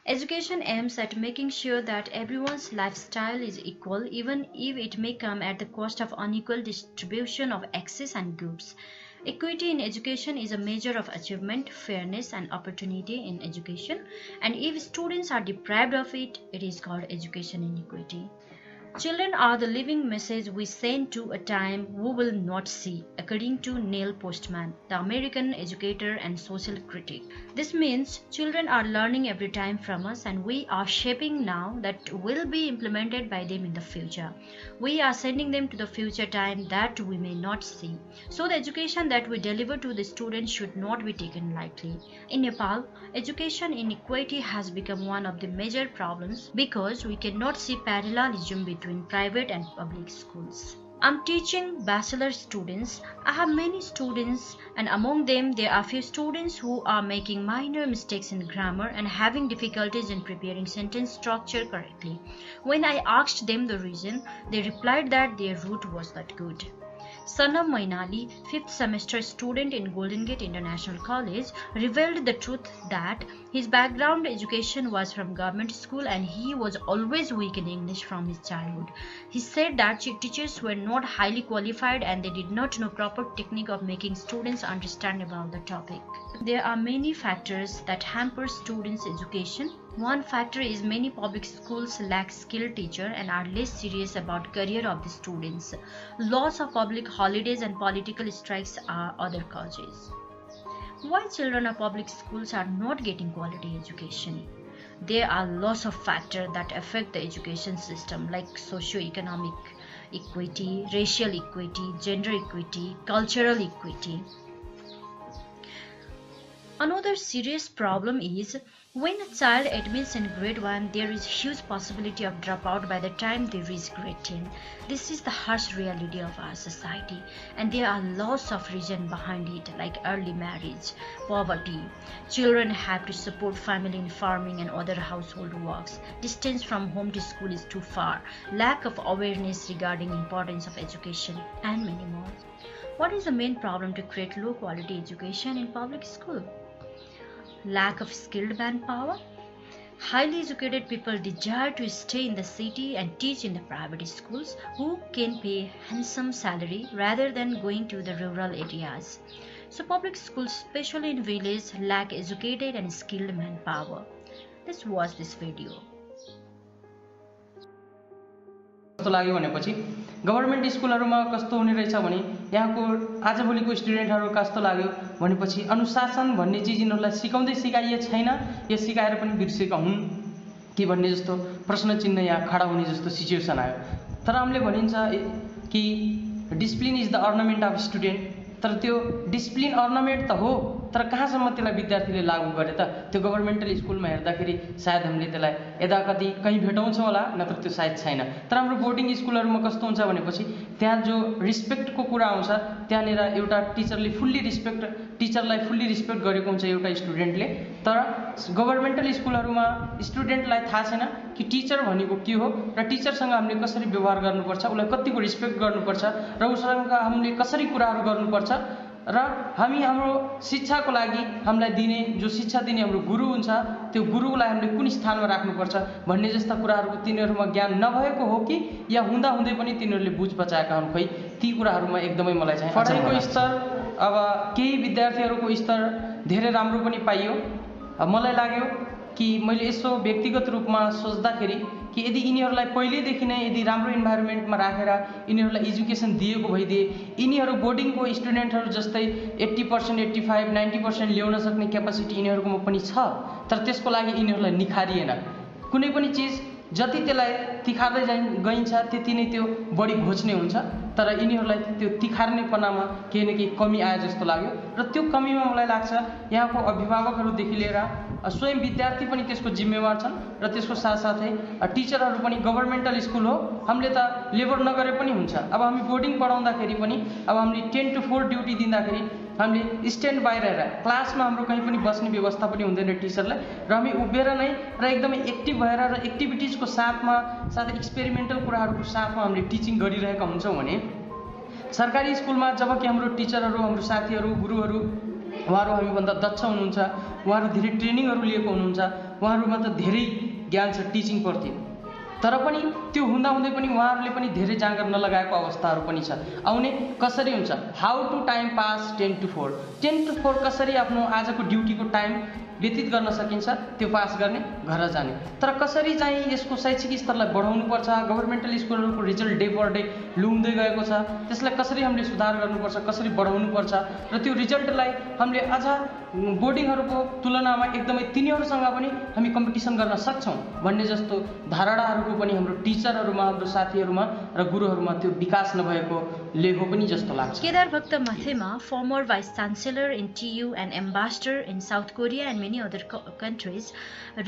Education aims at making sure that everyone's lifestyle is equal, even if it may come at the cost of unequal distribution of access and goods. Equity in education is a measure of achievement, fairness, and opportunity in education, and if students are deprived of it, it is called education inequity. Children are the living message we send to a time we will not see, according to Neil Postman, the American educator and social critic. This means children are learning every time from us, and we are shaping now that will be implemented by them in the future. We are sending them to the future time that we may not see. So the education that we deliver to the students should not be taken lightly. In Nepal, education inequality has become one of the major problems because we cannot see parallelism between private and public schools. I'm teaching bachelor students. I have many students, and among them there are few students who are making minor mistakes in grammar and having difficulties in preparing sentence structure correctly. When I asked them the reason, they replied that their route was not good. Sanav Mainali, 5th semester student in Golden Gate International College, revealed the truth that his background education was from government school and he was always weak in English from his childhood. He said that teachers were not highly qualified and they did not know proper technique of making students understand about the topic. There are many factors that hamper students' education. One factor is many public schools lack skilled teachers and are less serious about career of the students. Loss of public holidays and political strikes are other causes. Why children of public schools are not getting quality education? There are lots of factors that affect the education system like socio-economic equity, racial equity, gender equity, cultural equity. Another serious problem is when a child admits in grade 1, there is huge possibility of dropout by the time they reach grade 10. This is the harsh reality of our society, and there are lots of reasons behind it like early marriage, poverty, children have to support family in farming and other household works, distance from home to school is too far, lack of awareness regarding importance of education, and many more. What is the main problem to create low quality education in public school? Lack of skilled manpower. Highly educated people desire to stay in the city and teach in the private schools who can pay handsome salary rather than going to the rural areas. So public schools, especially in villages, lack educated and skilled manpower. Let's watch this video. कस्तो लाग्यो भनेपछि government स्कुलहरुमा कस्तो हुने रहेछ भने यहाँको आजभोलिको स्टुडेन्टहरु कस्तो लाग्यो भनेपछि अनुशासन भन्ने चीज यिनीहरुलाई सिकाउँदै सिकाइए छैन यो सिकाएर पनि बिर्सेका हुन् के भन्ने जस्तो प्रश्न चिन्ह यहाँ खडा हुने जस्तो सिचुएसन आयो तर हामीले भनिन्छ कि discipline is the ornament of student तर त्यो डिसिप्लिन अर्नामेन्ट त हो तर कहाँसम्म त्यसलाई विद्यार्थीले लागू गरे त त्यो गभर्नमेन्टल स्कुलमा हेर्दाखेरि सायद हामीले त्यसलाई यदाकति कहीं भेटाउँछौं होला नत्र त्यो सायद छैन तर हाम्रो बोर्डिङ स्कुलहरुमा कस्तो हुन्छ भनेपछि त्यहाँ जो रिस्पेक्टको कुरा आउँछ त्यहाँनेर एउटा टिचरले टिचरलाई फुल्ली रिस्पेक्ट गरेको हुन्छ एउटा स्टुडेन्टले तर गभर्नमेन्टल स्कुलहरुमा स्टुडेन्टलाई थाहा छैन कि टिचर भनेको के हो र टिचरसँग हामीले कसरी व्यवहार गर्नुपर्छ उलाई कतिको रिस्पेक्ट गर्नुपर्छ र उसँग हामीले कसरी कुराहरु गर्नुपर्छ र हामी हाम्रो शिक्षाको लागि हामीलाई दिने जो शिक्षा दिने हाम्रो गुरु हुन्छ त्यो गुरुलाई हामीले कुन स्थानमा राख्नुपर्छ भन्ने जस्ता कुराहरुको तिनीहरुमा ज्ञान नभएको हो कि या हुँदा हुँदै पनि तिनीहरुले बुझ बचाएका हुन् खै ती कुराहरुमा एकदमै मलाई चाहिँ पढाइको स्तर अब केही विद्यार्थीहरुको स्तर धेरै राम्रो पनि पाइयो मलाई लाग्यो कि मैले यसो व्यक्तिगत रूपमा सोच्दाखेरि कि यदि यिनीहरुलाई पहिलेदेखि नै यदि राम्रो इन्भाइरोमेन्टमा राखेर यिनीहरुलाई एजुकेसन दिएको भइदिए यिनीहरु बोर्डिङको स्टुडेन्टहरु जस्तै 80% 85 90% ल्याउन सक्ने क्यापासिटी यिनीहरुकोमा पनि छ तर त्यसको लागि यिनीहरुलाई निखारिएन कुनै पनि चीज जति त्यसलाई तिखार्दै गइन्छ त्यति नै त्यो बढी घोच्ने हुन्छ तर यिनीहरुलाई त्यो तिखार्नेपनामा केही न केही कमी आए जस्तो लाग्यो र त्यो कमीमा मलाई लाग्छ यहाँको अभिभावकहरुदेखि लिएर स्वयं विद्यार्थी पनि त्यसको जिम्मेवार छन् र त्यसको साथसाथै टिचरहरु पनि गभर्नमेन्टल स्कुल हो हामीले त लेबर नगरे पनि हुन्छ अब हामी बोर्डिङ पढाउँदाखेरि पनि अब हामीले 10 to 4 ड्युटी दिँदाखेरि हामीले स्ट्यान्ड बाइ रहेर क्लासमा हाम्रो कहीं पनि बस्ने व्यवस्था पनि हुँदैन टिचरलाई र हामी उभिएर नै र एकदमै एक्टिभ भएर र एक्टिभिटिजको साथमा साथै एक्सपेरिमेन्टल कुराहरुको साथमा हामीले टिचिङ गरिरहेका हुन्छौं भने सरकारी स्कुलमा जब कि हाम्रो टिचरहरु हाम्रो साथीहरु गुरुहरु उहाँहरू हामीभन्दा दक्ष हुनुहुन्छ, उहाँहरू धेरै ट्रेनिङहरू लिएको हुनुहुन्छ, उहाँहरूमा त धेरै ज्ञान छ टिचिङप्रति। तर पनि त्यो हुँदाहुँदै पनि उहाँहरूले पनि धेरै जाँगर नलगाएको अवस्थाहरू पनि छ। आउने कसरी हुन्छ, how to time pass 10 to 4, 10 to 4 कसरी आफ्नो आजको ड्युटीको टाइम व्यतीत गर्न सकिन्छ, त्यो पास गर्ने, घर जाने। तर कसरी चाहिँ यसको शैक्षिक स्तरलाई बढाउनु पर्छ, गभर्मेन्टल स्कुलहरूको रिजल्ट डे पर डे लुम्दै गएको छ, त्यसलाई कसरी हामीले सुधार गर्नुपर्छ, कसरी बढाउनु पर्छ र त्यो रिजल्टलाई हामीले अझ बोर्डिङहरूको तुलनामा एकदमै तिनीहरूसँग पनि हामी कम्पिटिसन गर्न सक्छौँ भन्ने जस्तो धारणाहरूको पनि हाम्रो टिचरहरूमा, हाम्रो साथीहरूमा र गुरुहरूमा त्यो विकास नभएकोले हो पनि जस्तो लाग्छ। Kedar Bhakta Mathema, former vice chancellor in TU and ambassador in South Korea and many other countries,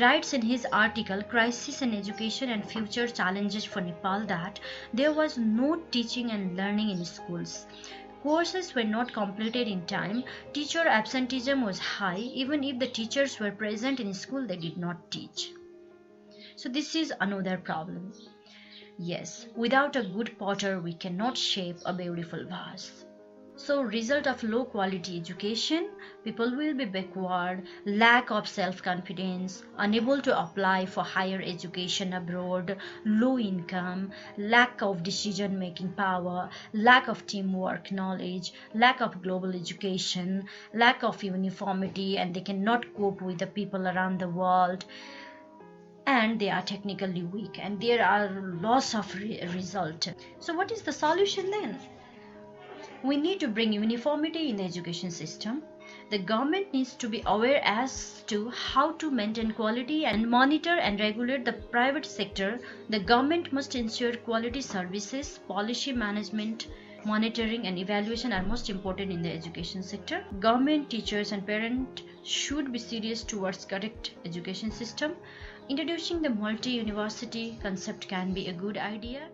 writes in his article Crisis in Education and Future Challenges for Nepal that there was no teaching and learning in schools. Courses were not completed in time, teacher absenteeism was high, even if the teachers were present in school they did not teach. So this is another problem. Yes, without a good potter we cannot shape a beautiful vase. So result of low quality education, people will be backward, lack of self-confidence, unable to apply for higher education abroad, low income, lack of decision-making power, lack of teamwork knowledge, lack of global education, lack of uniformity, and they cannot cope with the people around the world, and they are technically weak, and there are loss of result. So what is the solution then? We need to bring uniformity in the education system. The government needs to be aware as to how to maintain quality and monitor and regulate the private sector. The government must ensure quality services, policy management, monitoring and evaluation are most important in the education sector. Government, teachers and parents should be serious towards correct education system. Introducing the multi-university concept can be a good idea.